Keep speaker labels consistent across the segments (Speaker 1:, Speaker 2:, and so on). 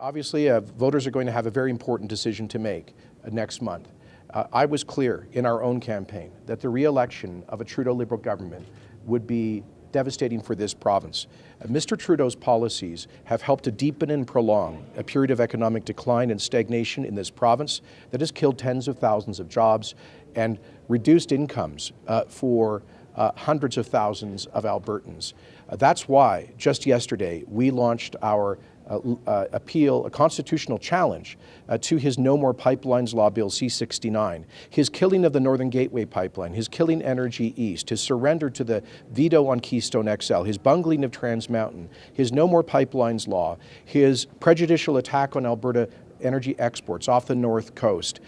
Speaker 1: Obviously, voters are going to have a very important decision to make next month. I was clear in our own campaign that the re-election of a Trudeau Liberal government would be devastating for this province. Mr. Trudeau's policies have helped to deepen and prolong a period of economic decline and stagnation in this province that has killed tens of thousands of jobs and reduced incomes for hundreds of thousands of Albertans. That's why just yesterday we launched our appeal, a constitutional challenge to his No More Pipelines Law Bill C-69, his killing of the Northern Gateway Pipeline, his killing Energy East, his surrender to the veto on Keystone XL, his bungling of Trans Mountain, his No More Pipelines Law, his prejudicial attack on Alberta energy exports off the North Coast,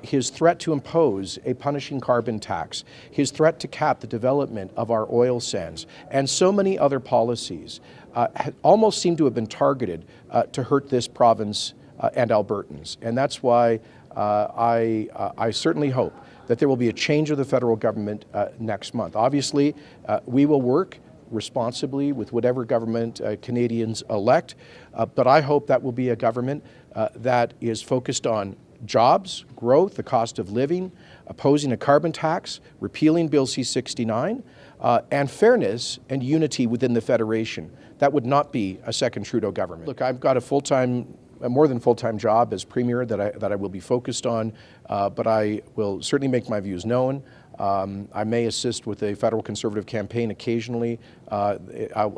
Speaker 1: his threat to impose a punishing carbon tax, his threat to cap the development of our oil sands, and so many other policies almost seem to have been targeted to hurt this province and Albertans. And that's why I certainly hope that there will be a change of the federal government next month. Obviously, we will work responsibly with whatever government Canadians elect, but I hope that will be a government that is focused on jobs, growth, the cost of living, opposing a carbon tax, repealing Bill C-69, and fairness and unity within the Federation. That would not be a second Trudeau government. Look, I've got a more than full-time job as Premier that I will be focused on, but I will certainly make my views known. I may assist with a federal Conservative campaign occasionally. I've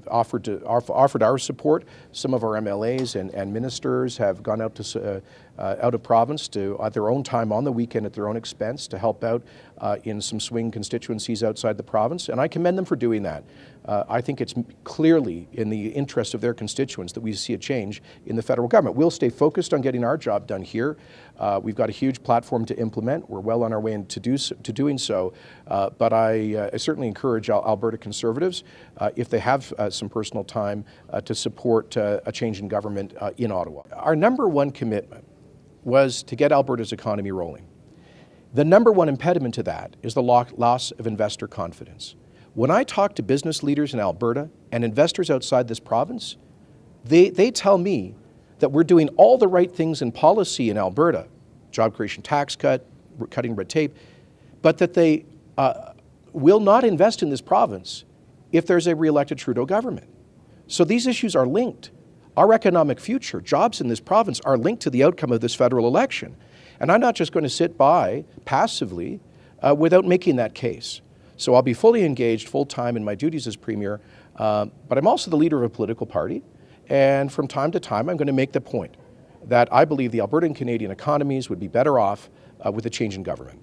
Speaker 1: offered our support. Some of our MLAs and ministers have gone out of province at their own time on the weekend at their own expense to help out in some swing constituencies outside the province, and I commend them for doing that. I think it's clearly in the interest of their constituents that we see a change in the federal government. We'll stay focused on getting our job done here. We've got a huge platform to implement. We're well on our way to doing so, but I certainly encourage Alberta Conservatives, if they have some personal time, to support a change in government in Ottawa. Our number one commitment was to get Alberta's economy rolling. The number one impediment to that is the loss of investor confidence. When I talk to business leaders in Alberta and investors outside this province, they tell me that we're doing all the right things in policy in Alberta, job creation tax cut, cutting red tape, but that they will not invest in this province if there's a re-elected Trudeau government. So these issues are linked. Our economic future, jobs in this province, are linked to the outcome of this federal election. And I'm not just going to sit by passively without making that case. So I'll be fully engaged full-time in my duties as Premier, but I'm also the leader of a political party, and from time to time I'm going to make the point that I believe the Alberta and Canadian economies would be better off with a change in government.